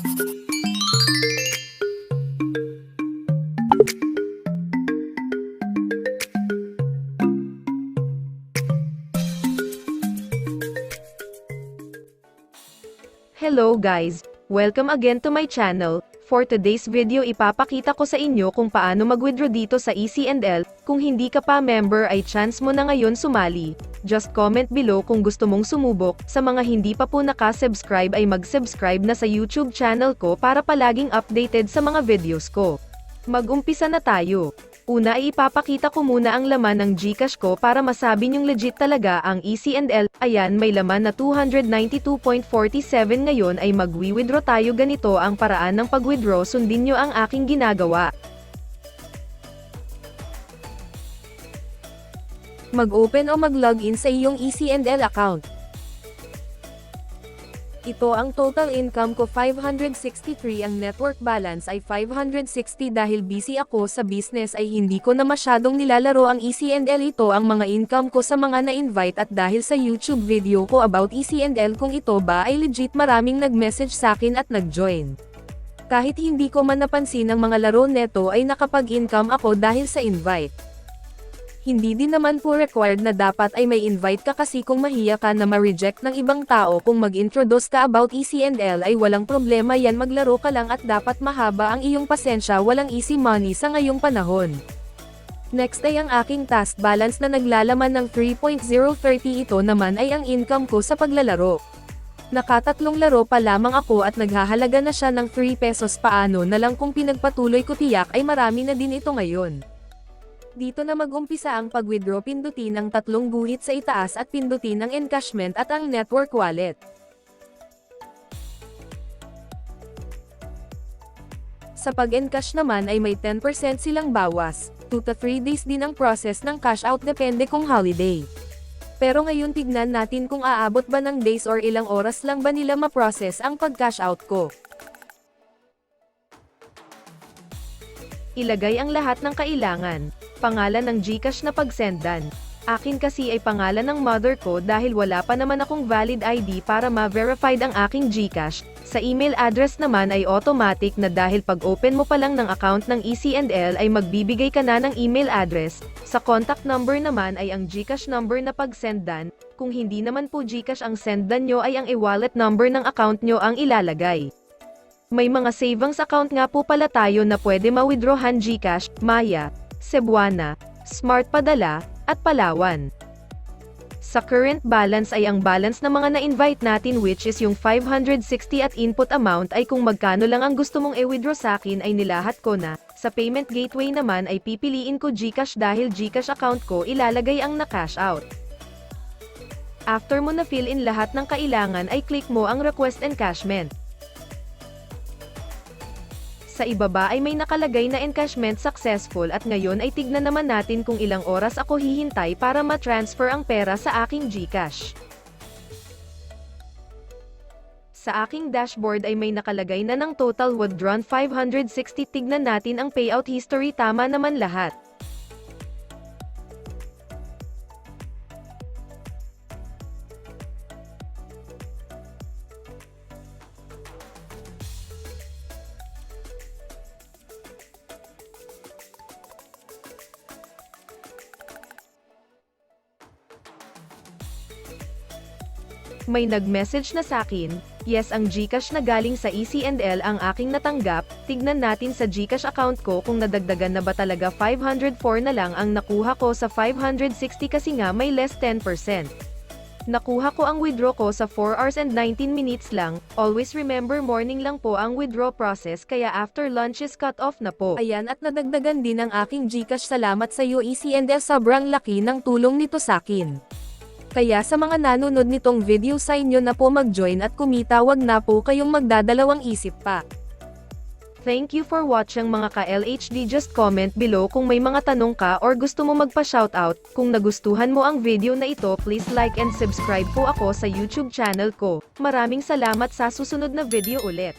Hello guys! Welcome again to my channel. For today's video ipapakita ko sa inyo kung paano mag-withdraw dito sa ECNL. Kung hindi ka pa member ay chance mo na ngayon sumali. Just comment below kung gusto mong sumubok. Sa mga hindi pa po naka-subscribe ay mag-subscribe na sa YouTube channel ko para palaging updated sa mga videos ko. Mag-umpisa na tayo. Una ay ipapakita ko muna ang laman ng GCash ko para masabi nyong legit talaga ang ECNL. Ayan, may laman na 292.47 ngayon ay mag-withdraw tayo. Ganito ang paraan ng pag-withdraw, sundin nyo ang aking ginagawa. Mag-open o mag-login sa iyong ECNL account. Ito ang total income ko 563, ang network balance ay 560. Dahil busy ako sa business ay hindi ko na masyadong nilalaro ang ECNL. Ito ang mga income ko sa mga na-invite at dahil sa YouTube video ko about ECNL kung ito ba ay legit, maraming nag-message sa akin at nag-join. Kahit hindi ko man napansin ang mga laro neto ay nakapag-income ako dahil sa invite. Hindi din naman po required na dapat ay may invite ka, kasi kung mahiya ka na ma-reject ng ibang tao kung mag-introduce ka about ECNL ay walang problema yan, maglaro ka lang at dapat mahaba ang iyong pasensya, walang easy money sa ngayong panahon. Next ay ang aking task balance na naglalaman ng 3.030, ito naman ay ang income ko sa paglalaro. Nakatatlong laro pa lamang ako at naghahalaga na siya ng 3 pesos, paano na lang kung pinagpatuloy ko, tiyak ay marami na din ito ngayon. Dito na mag-umpisa ang pag-withdraw, pindutin ang tatlong guhit sa itaas at pindutin ang encashment at ang network wallet. Sa pag-encash naman ay may 10% silang bawas. 2 to 3 days din ang process ng cash out, depende kung holiday. Pero ngayon tignan natin kung aabot ba ng days or ilang oras lang ba nila ma-process ang pag-cash out ko. Ilagay ang lahat ng kailangan. Pangalan ng GCash na pagsendan. Akin kasi ay pangalan ng mother ko dahil wala pa naman akong valid ID para ma-verified ang aking GCash. Sa email address naman ay automatic na dahil pag open mo pa lang ng account ng ECNL ay magbibigay ka na ng email address. Sa contact number naman ay ang GCash number na pagsendan. Kung hindi naman po GCash ang sendan nyo ay ang e-wallet number ng account nyo ang ilalagay. May mga savings account nga po pala tayo na pwede ma-withdrawhan: GCash, Maya, Cebuana, Smart Padala, at Palawan. Sa current balance ay ang balance ng mga na-invite natin, which is yung 560, at input amount ay kung magkano lang ang gusto mong i-withdraw sa akin ay nilahat ko na. Sa payment gateway naman ay pipiliin ko GCash dahil GCash account ko ilalagay ang na-cash out. After mo na fill in lahat ng kailangan ay click mo ang request encashment. Sa ibaba ay may nakalagay na encashment successful, at ngayon ay tignan naman natin kung ilang oras ako hihintay para ma-transfer ang pera sa aking GCash. Sa aking dashboard ay may nakalagay na ng total withdrawn 560. Tignan natin ang payout history, tama naman lahat. May nag-message na sa akin, yes, ang GCash na galing sa ECNL ang aking natanggap. Tignan natin sa GCash account ko kung nadagdagan na ba talaga. 504 na lang ang nakuha ko sa 560 kasi nga may less 10%. Nakuha ko ang withdraw ko sa 4 hours and 19 minutes lang. Always remember, morning lang po ang withdraw process, kaya after lunch is cut off na po. Ayan, at nadagdagan din ang aking GCash. Salamat sa iyo ECNL, sobrang laki ng tulong nito sa akin. Kaya sa mga nanonood nitong video, sa inyo na po mag-join at kumita, wag na po kayong magdadalawang isip pa. Thank you for watching mga ka-LHD. Just comment below kung may mga tanong ka or gusto mo magpa-shoutout. Kung nagustuhan mo ang video na ito, please like and subscribe po ako sa YouTube channel ko. Maraming salamat, sa susunod na video ulit.